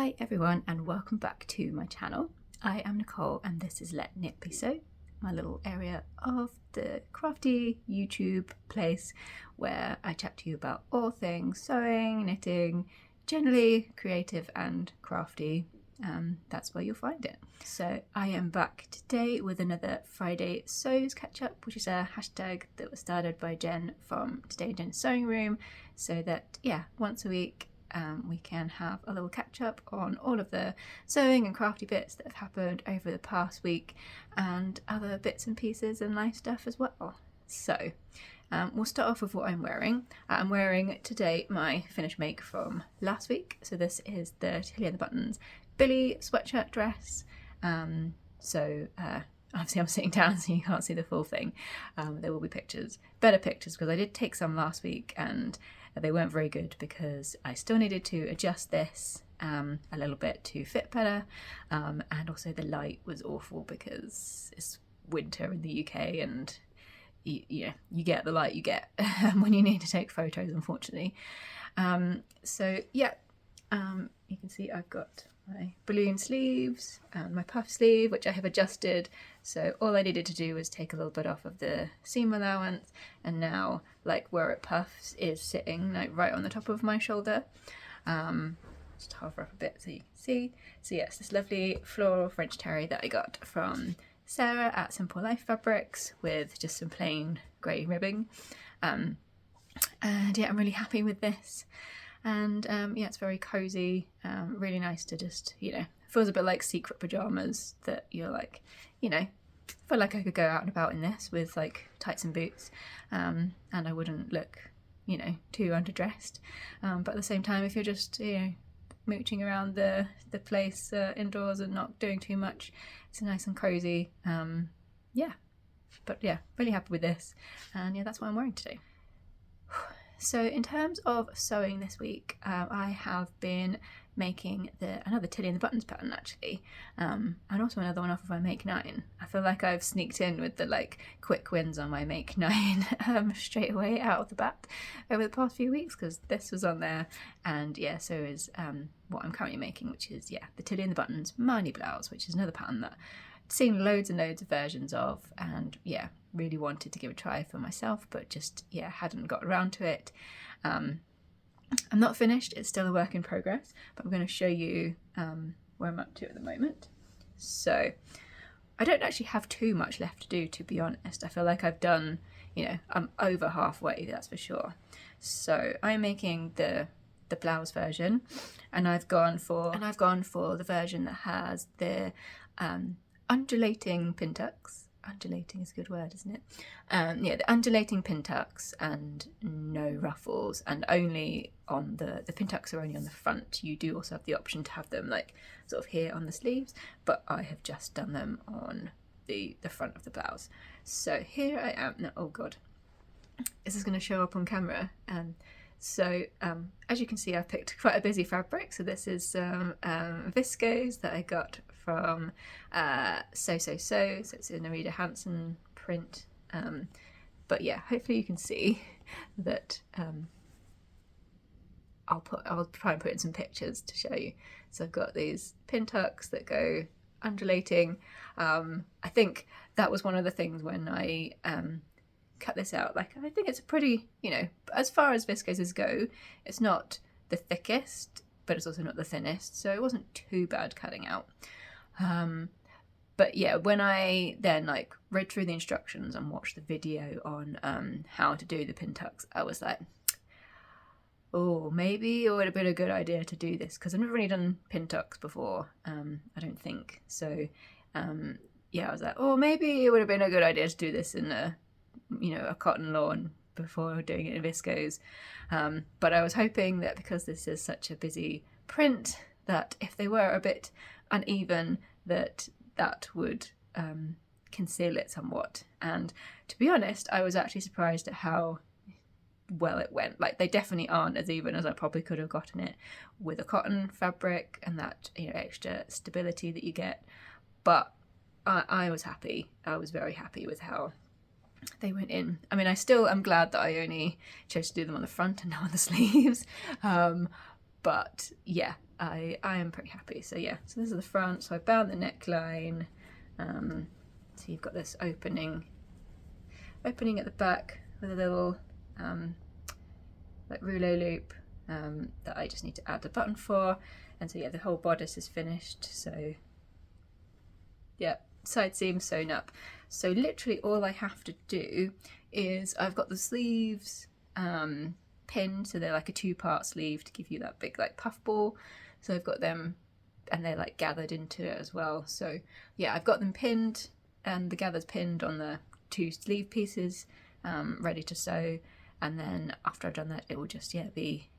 Hi everyone and welcome back to my channel. I am Nicole and this is Let Knit Be Sew, my little area of the crafty YouTube place where I chat to you about all things sewing, knitting, generally creative and crafty. That's where you'll find it. So I am back today with another Friday Sews catch up, which is a hashtag that was started by Jen from Today Jen's Sewing Room, so that once a week we can have a little catch up on all of the sewing and crafty bits that have happened over the past week and other bits and pieces and life stuff as well. So we'll start off with what I'm wearing. I'm wearing today my finish make from last week. So this is the Tilly and the Buttons Billy sweatshirt dress. Obviously I'm sitting down so you can't see the full thing. There will be pictures, better pictures, because I did take some last week and they weren't very good because I still needed to adjust this a little bit to fit better, and also the light was awful because it's winter in the UK and you get the light you get when you need to take photos, unfortunately. You can see I've got my balloon sleeves and my puff sleeve, which I have adjusted, so all I needed to do was take a little bit off of the seam allowance, and now like where it puffs is sitting like right on the top of my shoulder. Just hover up a bit so you can see. So yes, this lovely floral French terry that I got from Sarah at Simple Life Fabrics with just some plain grey ribbing, and yeah, I'm really happy with this. And it's very cozy, really nice to just, feels a bit like secret pajamas that you're like, feel like I could go out and about in this with like tights and boots, and I wouldn't look, too underdressed. But at the same time, if you're just, mooching around the place indoors and not doing too much, it's nice and cozy. Really happy with this, and that's what I'm wearing today. So in terms of sewing this week, I have been making another Tilly and the Buttons pattern actually, and also another one off of my Make 9. I feel like I've sneaked in with the quick wins on my Make 9 straight away out of the bat over the past few weeks, because this was on there, and so is what I'm currently making, which is the Tilly and the Buttons Marnie blouse, which is another pattern that I've seen loads and loads of versions of, and really wanted to give a try for myself, but just hadn't got around to it. I'm not finished, it's still a work in progress, but I'm going to show you where I'm up to at the moment. So I don't actually have too much left to do, to be honest. I feel like I've done, I'm over halfway, that's for sure. So I'm making the blouse version, and I've gone for the version that has the undulating pin tucks. Undulating is a good word, isn't it? The undulating pin tucks and no ruffles, and only on the pin tucks are only on the front. You do also have the option to have them like sort of here on the sleeves, but I have just done them on the front of the blouse. So here I am now. Oh god, this is going to show up on camera. As you can see, I've picked quite a busy fabric. So this is some viscose that I got from So. So it's in a Rita Hansen print. Hopefully you can see that. I'll try and put in some pictures to show you. So I've got these pin tucks that go undulating. I think that was one of the things when I cut this out. I think it's a pretty, as far as viscoses go, it's not the thickest, but it's also not the thinnest, so it wasn't too bad cutting out. When I then read through the instructions and watched the video on how to do the pin tucks, I was like, oh, maybe it would have been a good idea to do this, because I've never really done pin tucks before, I don't think. So I was like, oh, maybe it would have been a good idea to do this in a cotton lawn before doing it in viscose. But I was hoping that because this is such a busy print, that if they were a bit uneven, that would conceal it somewhat. And to be honest, I was actually surprised at how well it went. They definitely aren't as even as I probably could have gotten it with a cotton fabric and that extra stability that you get. But I was happy. I was very happy with how they went in. I mean, I still am glad that I only chose to do them on the front and not on the sleeves. I am pretty happy. So yeah, so this is the front. So I bound the neckline. So you've got this opening at the back with a little like rouleau loop that I just need to add the button for. And so yeah, the whole bodice is finished. So yeah, side seam sewn up. So literally all I have to do is I've got the sleeves pinned, so they're like a 2-part sleeve to give you that big like puff ball. So I've got them, and they're like gathered into it as well. So yeah, I've got them pinned, and the gathers pinned on the 2 sleeve pieces, ready to sew. And then after I've done that, it will just be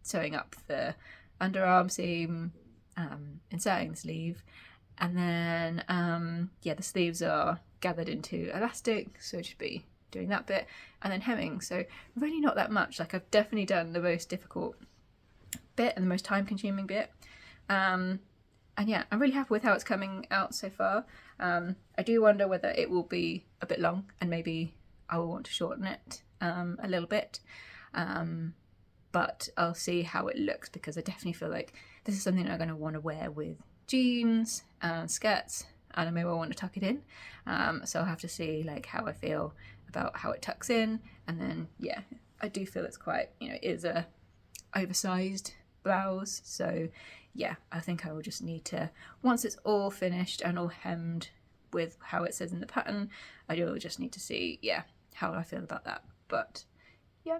sewing up the underarm seam, inserting the sleeve, and then the sleeves are gathered into elastic, so it should be doing that bit, and then hemming. So really not that much. Like, I've definitely done the most difficult bit and the most time consuming bit. And yeah, I'm really happy with how it's coming out so far. I do wonder whether it will be a bit long, and maybe I will want to shorten it a little bit. But I'll see how it looks, because I definitely feel like this is something I'm going to want to wear with jeans and skirts, and I may well want to tuck it in. So I'll have to see like how I feel about how it tucks in. And then yeah, I do feel it's quite, it is a oversized blouse. So yeah, I think I will just need to, once it's all finished and all hemmed with how it says in the pattern, I do just need to see how I feel about that. But yeah,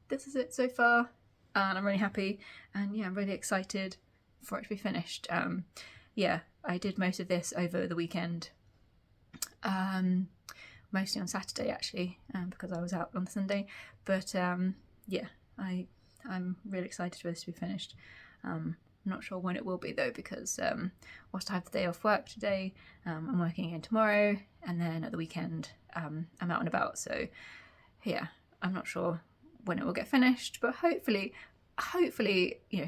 this is it so far, and I'm really happy, and yeah, I'm really excited for it to be finished. Yeah, I did most of this over the weekend, mostly on Saturday actually, because I was out on Sunday. But yeah, I'm really excited for this to be finished. I'm not sure when it will be though, because whilst I have the day off work today, I'm working again tomorrow, and then at the weekend I'm out and about. So yeah, I'm not sure when it will get finished, but hopefully,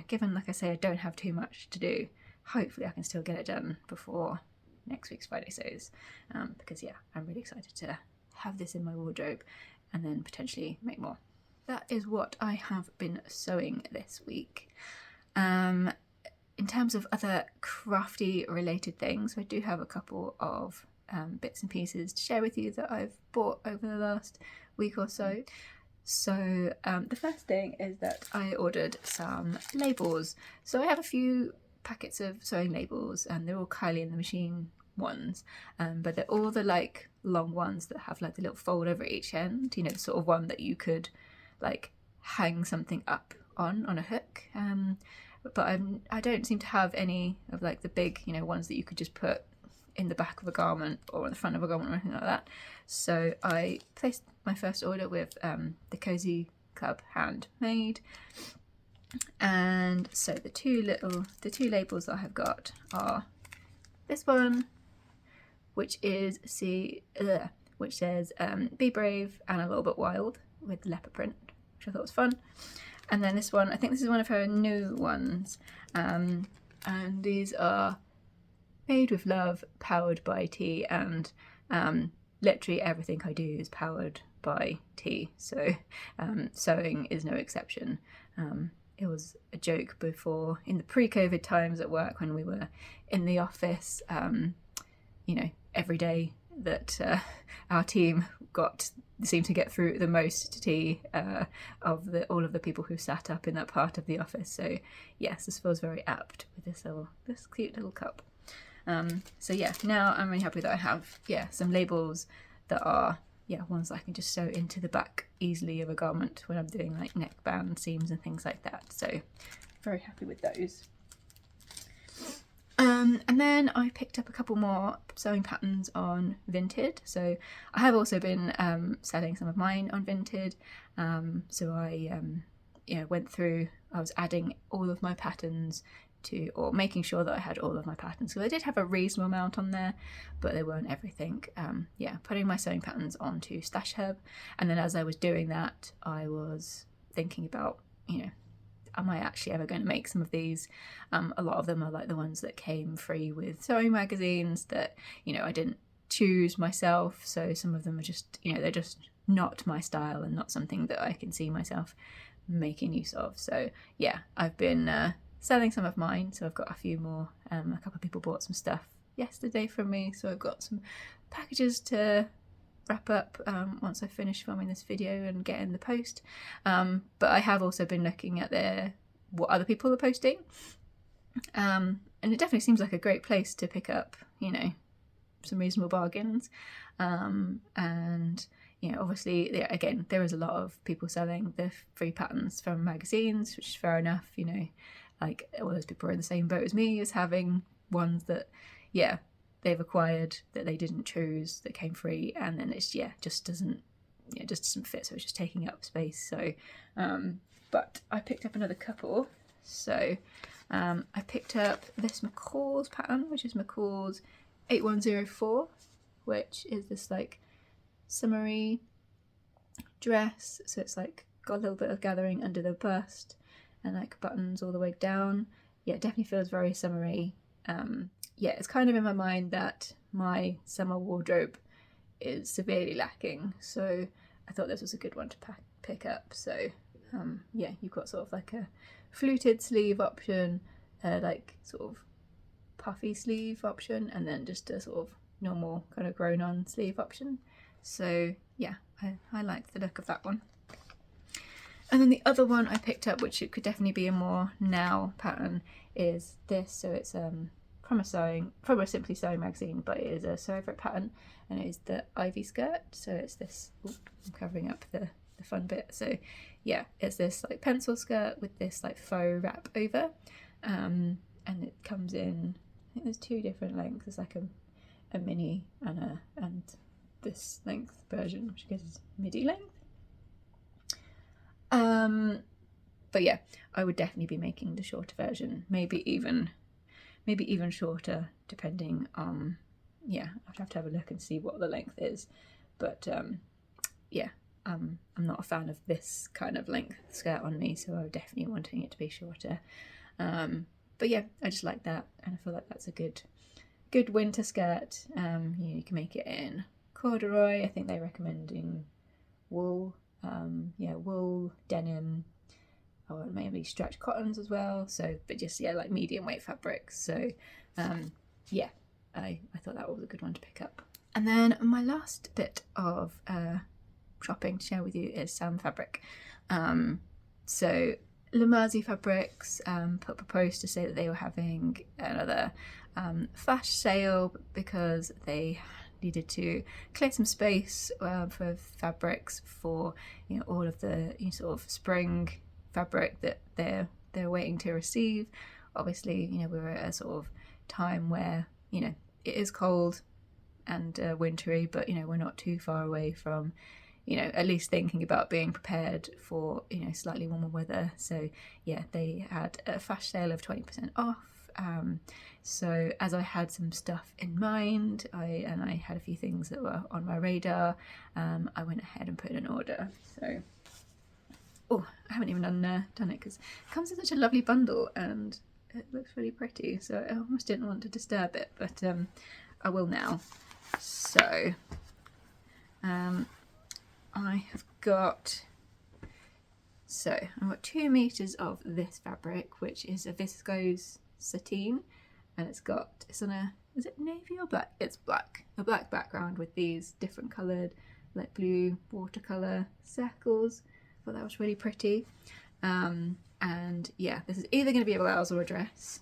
given, like I say, I don't have too much to do, hopefully I can still get it done before next week's Friday sews, because yeah, I'm really excited to have this in my wardrobe and then potentially make more. That is what I have been sewing this week. In terms of other crafty related things, I do have a couple of bits and pieces to share with you that I've bought over the last week or so. So the first thing is that I ordered some labels. So I have a few packets of sewing labels, and they're all Kylie in the Machine ones, but they're all the like long ones that have like the little fold over each end, the sort of one that you could like hang something up on a hook. But I don't seem to have any of like the big ones that you could just put in the back of a garment or on the front of a garment or anything like that. So I placed my first order with the Cozy Club Handmade, and so the two labels that I have got are this one, which says be brave and a little bit wild, with leopard print, which I thought was fun. And then this one, I think this is one of her new ones, and these are made with love, powered by tea, and literally everything I do is powered by tea, so sewing is no exception. It was a joke before, in the pre-COVID times at work, when we were in the office, every day, that our team seemed to get through the most tea of all of the people who sat up in that part of the office. So yes, this feels very apt with this cute little cup. So yeah, now I'm really happy that I have some labels that are ones that I can just sew into the back easily of a garment when I'm doing like neckband seams and things like that. So very happy with those. And then I picked up a couple more sewing patterns on Vinted. So I have also been selling some of mine on Vinted. So I went through, I was adding all of my patterns or making sure that I had all of my patterns. So I did have a reasonable amount on there, but they weren't everything. Putting my sewing patterns onto Stash Hub. And then as I was doing that, I was thinking about, am I actually ever going to make some of these? A lot of them are like the ones that came free with sewing magazines that, I didn't choose myself. So some of them are just, they're just not my style and not something that I can see myself making use of. So yeah, I've been selling some of mine, so I've got a few more. A couple of people bought some stuff yesterday from me, so I've got some packages to wrap up once I finish filming this video and get in the post. But I have also been looking at what other people are posting, and it definitely seems like a great place to pick up, you know, some reasonable bargains. And you know, obviously, again, there is a lot of people selling the free patterns from magazines, which is fair enough. You know, like all those people are in the same boat as me, as having ones that, yeah, they've acquired that they didn't choose, that came free, and then it's just doesn't fit, so it's just taking up space. So but I picked up another couple. So I picked up this McCall's pattern, which is McCall's 8104, which is this like summery dress. So it's like got a little bit of gathering under the bust and like buttons all the way down. Yeah, it definitely feels very summery. Yeah, it's kind of in my mind that my summer wardrobe is severely lacking, so I thought this was a good one to pick up. So yeah, you've got sort of like a fluted sleeve option, like sort of puffy sleeve option, and then just a sort of normal kind of grown on sleeve option. So yeah, I liked the look of that one. And then the other one I picked up, which it could definitely be a more now pattern, is this. So it's from a Simply Sewing magazine, but it is a Sew Over It pattern, and it is the Ivy skirt. So it's this, I'm covering up the fun bit. So yeah, it's this like pencil skirt with this like faux wrap over, and it comes in, I think there's two different lengths. There's like a mini and this length version, which I guess is midi length. But yeah, I would definitely be making the shorter version, maybe even shorter, depending on, yeah, I'd have to have a look and see what the length is. But yeah, I'm not a fan of this kind of length skirt on me, so I'm definitely wanting it to be shorter. But yeah, I just like that, and I feel like that's a good winter skirt. You can make it in corduroy. I think they're recommending wool, wool, denim, or maybe stretch cottons as well. So, but just, yeah, like medium weight fabrics. So yeah, I thought that was a good one to pick up. And then my last bit of shopping to share with you is some fabric. So Lamazi Fabrics put up a post to say that they were having another flash sale because they needed to clear some space for fabrics for, you know, all of the sort of spring fabric that they're waiting to receive. Obviously, you know, we're at a sort of time where, you know, it is cold and wintry, but, you know, we're not too far away from, you know, at least thinking about being prepared for, you know, slightly warmer weather. So yeah, they had a flash sale of 20% off. So as I had some stuff in mind, I had a few things that were on my radar, I went ahead and put in an order. So, oh, I haven't even done it because it comes in such a lovely bundle and it looks really pretty. So I almost didn't want to disturb it, but I will now. So I've got 2 meters of this fabric, which is a viscose sateen, and it's on a, is it navy or black? It's black, a black background with these different coloured like blue watercolour circles. I thought that was really pretty. And yeah, this is either going to be a blouse or a dress,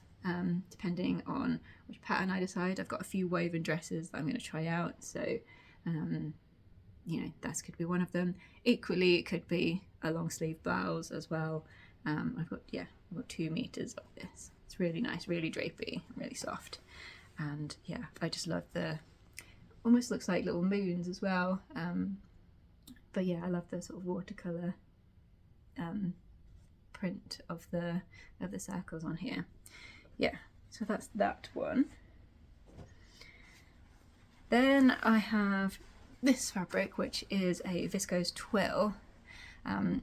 depending on which pattern I decide. I've got a few woven dresses that I'm going to try out, so you know, that could be one of them. Equally, it could be a long sleeve blouse as well. I've got 2 meters of this. It's really nice, really drapey, really soft, and yeah, I just love almost looks like little moons as well. But yeah, I love the sort of watercolor print of the circles on here. Yeah, so that's that one. Then I have this fabric, which is a viscose twill,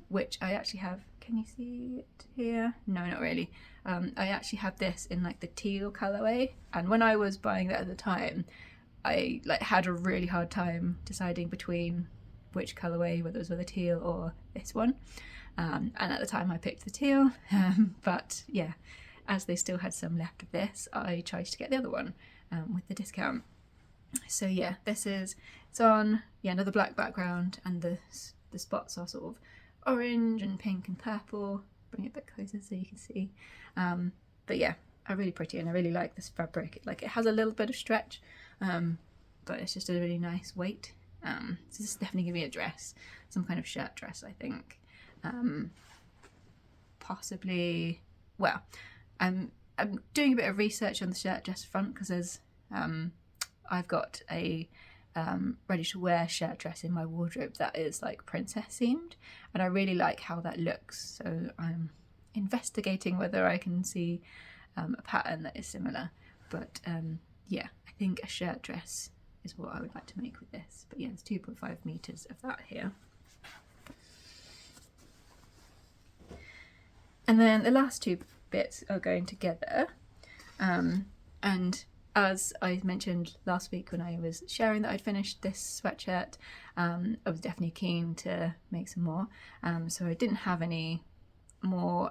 which I actually have. Can you see it here? No, not really. I actually have this in like the teal colorway, and when I was buying that at the time, I like had a really hard time deciding between which colorway, whether it was with a teal or this one. And at the time I picked the teal, but yeah, as they still had some left of this, I tried to get the other one with the discount. So yeah, it's on another black background, and the spots are sort of orange and pink and purple. Bring it a bit closer so you can see. But yeah, are really pretty, and I really like this fabric. Like, it has a little bit of stretch, but it's just a really nice weight. So this is definitely gonna be a dress, some kind of shirt dress, I think. Possibly, well, I'm doing a bit of research on the shirt dress front, because there's I've got a ready to wear shirt dress in my wardrobe that is like princess themed, and I really like how that looks, so I'm investigating whether I can see a pattern that is similar. But yeah, I think a shirt dress is what I would like to make with this. But yeah, there's 2.5 meters of that here. And then the last two bits are going together, and as I mentioned last week when I was sharing that I'd finished this sweatshirt, I was definitely keen to make some more. So I didn't have any more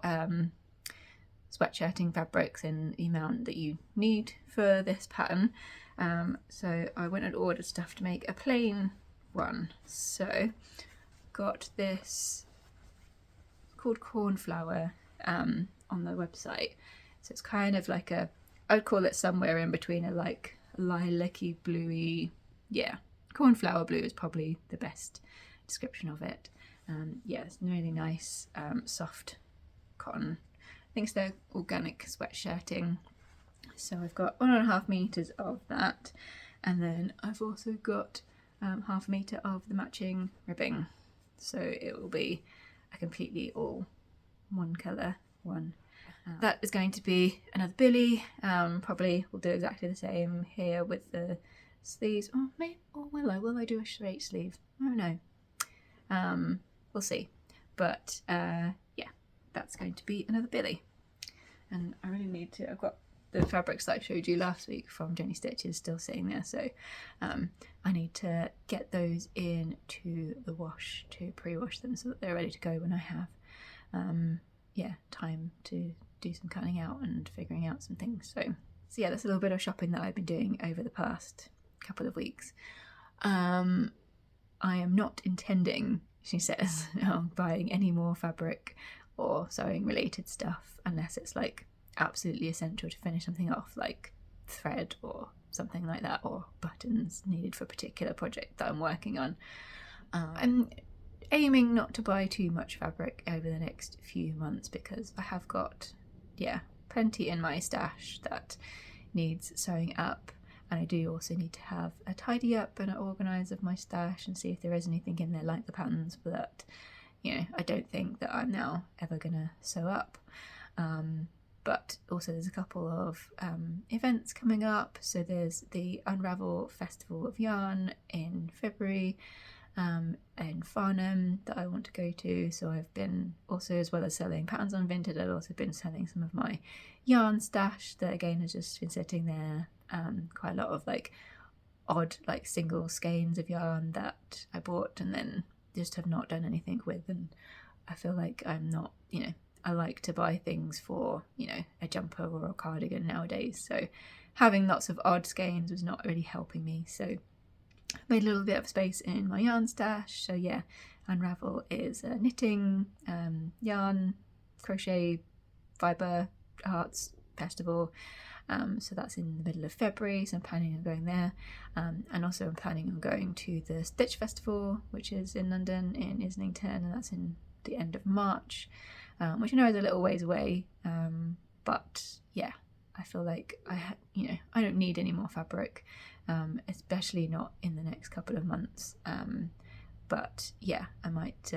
sweatshirting fabrics in the amount that you need for this pattern. So I went and ordered stuff to make a plain one. So got this called cornflower on the website. So it's kind of like I would call it somewhere in between a like lilac-y, bluey, yeah, cornflower blue is probably the best description of it. Yeah, it's really nice, soft cotton. I think it's their organic sweatshirting. So I've got 1.5 meters of that, and then I've also got 0.5 meter of the matching ribbing. So it will be a completely all one colour one. That is going to be another billy. Probably will do exactly the same here with the sleeves. Oh, maybe, or will I do a straight sleeve? I don't know. We'll see. But yeah, that's going to be another billy. And I really need to, I've got the fabrics that I showed you last week from Jenny Stitches still sitting there, so I need to get those in to the wash to pre-wash them so that they're ready to go when I have yeah, time to do some cutting out and figuring out some things. So yeah, that's a little bit of shopping that I've been doing over the past couple of weeks. I am not intending, she says, on buying any more fabric or sewing related stuff unless it's like absolutely essential to finish something off, like thread or something like that, or buttons needed for a particular project that I'm working on. I'm aiming not to buy too much fabric over the next few months because I have got, yeah, plenty in my stash that needs sewing up, and I do also need to have a tidy up and an organise of my stash and see if there is anything in there like the patterns that, you know, I don't think that I'm now ever gonna sew up. But also there's a couple of events coming up. So there's the Unravel Festival of Yarn in February in Farnham that I want to go to. So I've been also, as well as selling patterns on Vinted, I've also been selling some of my yarn stash that again has just been sitting there. Quite a lot of like odd like single skeins of yarn that I bought and then just have not done anything with, and I feel like I'm not, you know, I like to buy things for, you know, a jumper or a cardigan nowadays, so having lots of odd skeins was not really helping me. So I made a little bit of space in my yarn stash. So yeah, Unravel is a knitting, yarn, crochet, fibre arts festival. So that's in the middle of February, so I'm planning on going there. And also I'm planning on going to the Stitch Festival, which is in London, in Islington, and that's in the end of March. Which I know is a little ways away, but yeah, I feel like I don't need any more fabric, especially not in the next couple of months. But yeah, I might,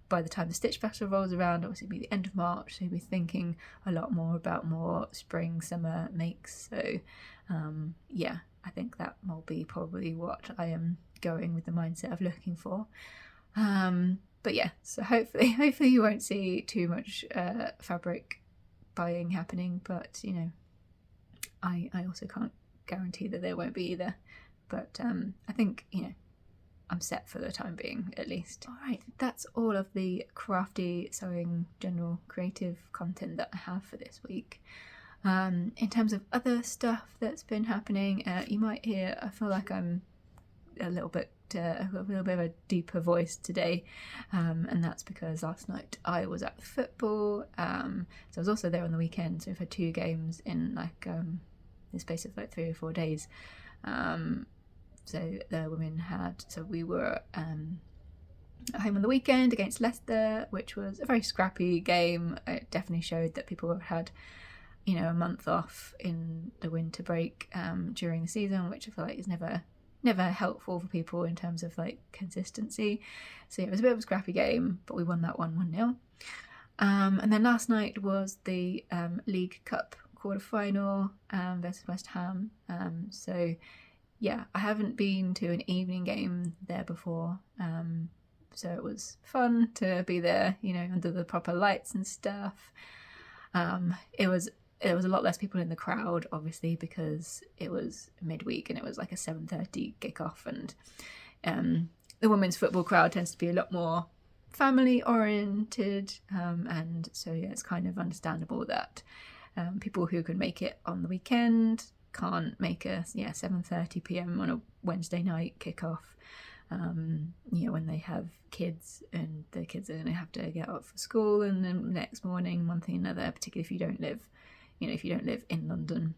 by the time the Stitch Festival rolls around, obviously it'll be the end of March, so we'll be thinking a lot more about more spring, summer makes. So yeah, I think that will be probably what I am going with the mindset of looking for. But yeah, so hopefully you won't see too much fabric buying happening, but you know, I also can't guarantee that there won't be either. But I think, you know, I'm set for the time being at least. Alright, that's all of the crafty, sewing, general creative content that I have for this week. In terms of other stuff that's been happening, you might hear, I feel like I'm a little bit of a deeper voice today, and that's because last night I was at the football, so I was also there on the weekend, so we've had 2 games in like the space of like 3 or 4 days. So the women we were at home on the weekend against Leicester, which was a very scrappy game. It definitely showed that people have had, you know, a month off in the winter break during the season, which I feel like is never helpful for people in terms of like consistency. So yeah, it was a bit of a scrappy game, but we won that 1-0. And then last night was the League Cup quarter-final versus West Ham. So yeah, I haven't been to an evening game there before, so it was fun to be there, you know, under the proper lights and stuff. There was a lot less people in the crowd, obviously, because it was midweek and it was like a 7:30 kickoff, and the women's football crowd tends to be a lot more family oriented, and so yeah, it's kind of understandable that people who can make it on the weekend can't make a 7:30 p.m. on a Wednesday night kickoff. You know, when they have kids and the kids are going to have to get up for school and then the next morning, one thing or another, particularly if you don't live in London.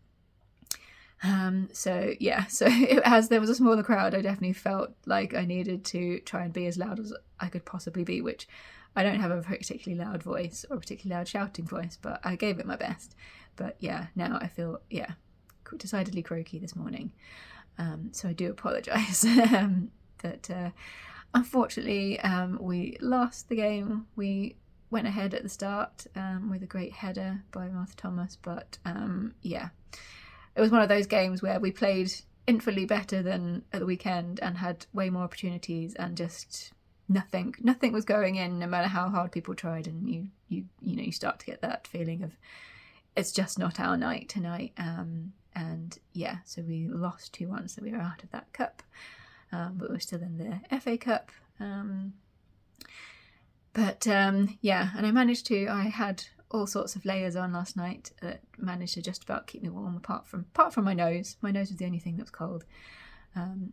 So there was a smaller crowd, I definitely felt like I needed to try and be as loud as I could possibly be, which I don't have a particularly loud voice or a particularly loud shouting voice, but I gave it my best. But yeah, now I feel decidedly croaky this morning, so I do apologise. But unfortunately, we lost the game. We went ahead at the start with a great header by Martha Thomas, but it was one of those games where we played infinitely better than at the weekend and had way more opportunities, and just nothing was going in, no matter how hard people tried. And you start to get that feeling of it's just not our night tonight. So we lost 2-1, so we were out of that cup. But we're still in the FA Cup. And I had all sorts of layers on last night that managed to just about keep me warm, apart from my nose. My nose was the only thing that was cold.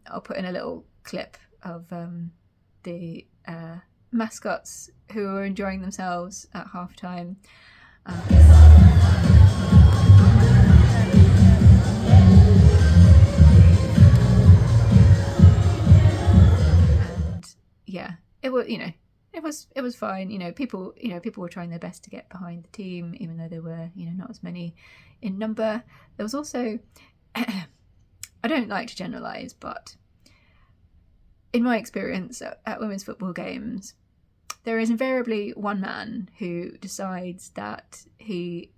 I'll put in a little clip of the mascots who were enjoying themselves at half time. It was fine. People were trying their best to get behind the team, even though there were, not as many in number. There was also, I don't like to generalise, but in my experience at women's football games, there is invariably one man who decides that he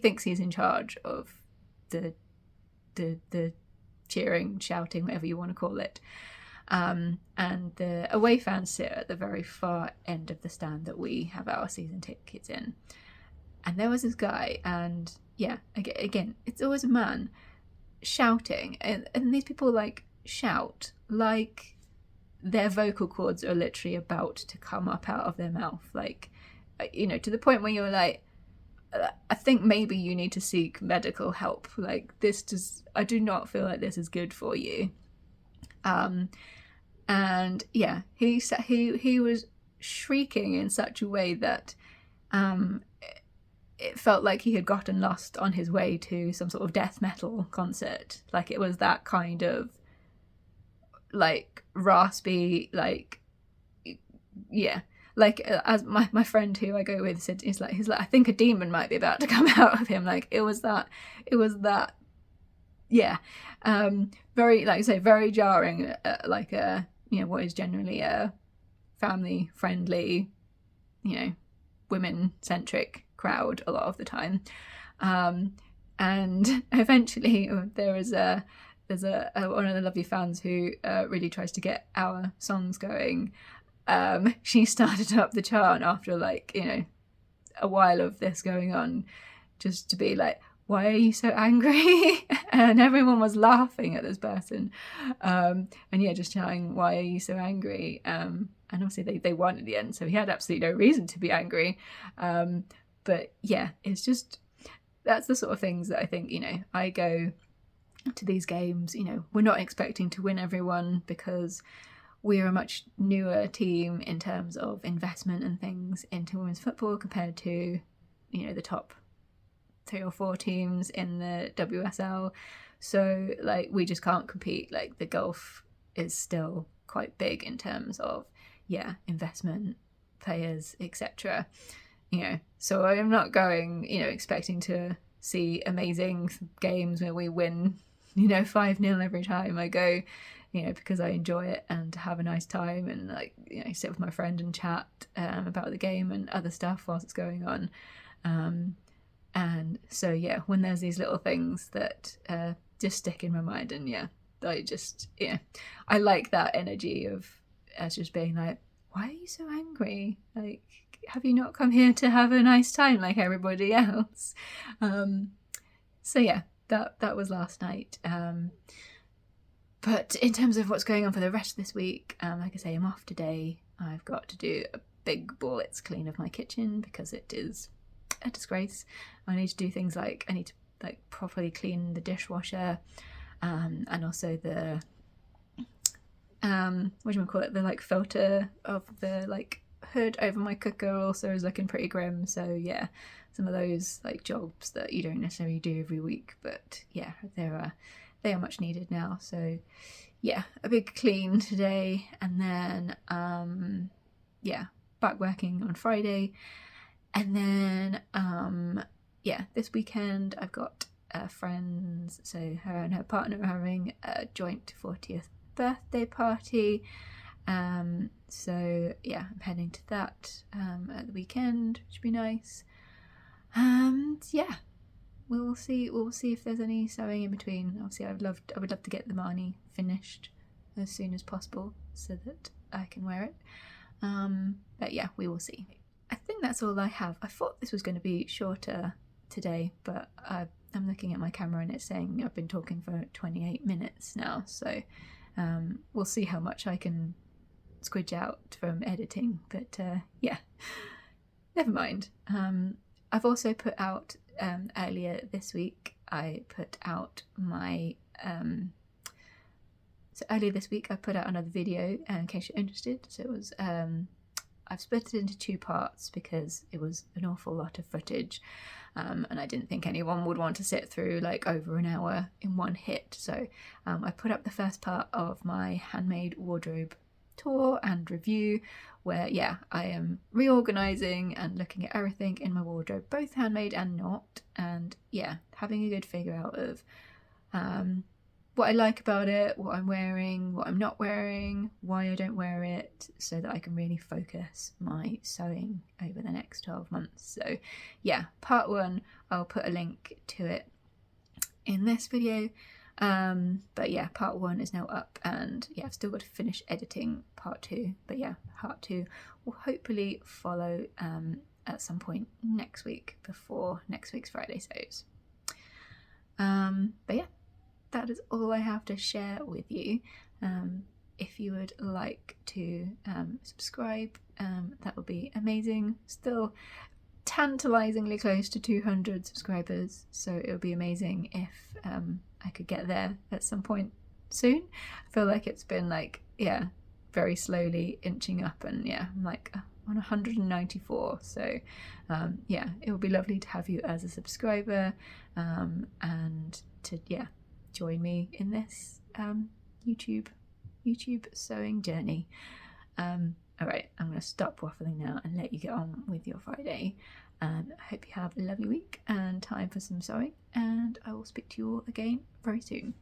thinks he's in charge of the cheering, shouting, whatever you want to call it. And the away fans sit at the very far end of the stand that we have our season tickets in. And there was this guy, and again, it's always a man shouting, and these people shout like their vocal cords are literally about to come up out of their mouth, to the point where you're like, I think maybe you need to seek medical help. I do not feel like this is good for you. He was shrieking in such a way that it felt like he had gotten lost on his way to some sort of death metal concert. It was that kind of raspy, as my friend who I go with said, he's like I think a demon might be about to come out of him. It was that very, very jarring, what is generally a family friendly, women centric crowd a lot of the time. And eventually there's one of the lovely fans who really tries to get our songs going. She started up the chant after a while of this going on, just to be like, why are you so angry? And everyone was laughing at this person. Just shouting, why are you so angry? And obviously they won in the end, so he had absolutely no reason to be angry. It's just, that's the sort of things that I think, you know, I go to these games, you know, we're not expecting to win everyone because we're a much newer team in terms of investment and things into women's football compared to, you know, the top 3 or 4 teams in the WSL. So like we just can't compete. Like the gulf is still quite big in terms of investment, players, etc. You know, so I'm not going, you know, expecting to see amazing games where we win, you know, 5-0 every time. I go, you know, because I enjoy it and have a nice time and like, you know, sit with my friend and chat about the game and other stuff whilst it's going on. And so when there's these little things that just stick in my mind, and I like that energy of us just being like, why are you so angry? Like, have you not come here to have a nice time like everybody else? So that was last night. But in terms of what's going on for the rest of this week, like I say, I'm off today. I've got to do a big bullets clean of my kitchen because it is a disgrace. I need to do things like I need to like properly clean the dishwasher, and also the what do you call it? The like filter of the like hood over my cooker also is looking pretty grim. So some of those like jobs that you don't necessarily do every week, but they are much needed now. So a big clean today, and then back working on Friday, and then this weekend I've got friends. So her and her partner are having a joint 40th birthday party. So I'm heading to that at the weekend, which would be nice. And we'll see if there's any sewing in between. Obviously I would love to get the Marnie finished as soon as possible so that I can wear it. But we will see. I think that's all I have. I thought this was going to be shorter today, but I'm looking at my camera and it's saying I've been talking for 28 minutes now, so we'll see how much I can squidge out from editing, but never mind. I've also put out earlier this week I put out my earlier this week I put out another video in case you're interested. So it was I've split it into 2 parts because it was an awful lot of footage, and I didn't think anyone would want to sit through like over an hour in one hit. So I put up the first part of my handmade wardrobe tour and review, where I am reorganizing and looking at everything in my wardrobe, both handmade and not, and having a good figure out of what I like about it, what I'm wearing, what I'm not wearing, why I don't wear it, so that I can really focus my sewing over the next 12 months. So part 1, I'll put a link to it in this video. But part 1 is now up, and I've still got to finish editing part 2. But part 2 will hopefully follow at some point next week before next week's Friday sews. But that is all I have to share with you. If you would like to subscribe, that would be amazing. Still tantalizingly close to 200 subscribers, so it would be amazing if I could get there at some point soon. I feel like it's been like very slowly inching up, and I'm like on 194, so it would be lovely to have you as a subscriber, and to join me in this YouTube sewing journey. Alright, I'm going to stop waffling now and let you get on with your Friday. I hope you have a lovely week and time for some sewing, and I will speak to you all again very soon.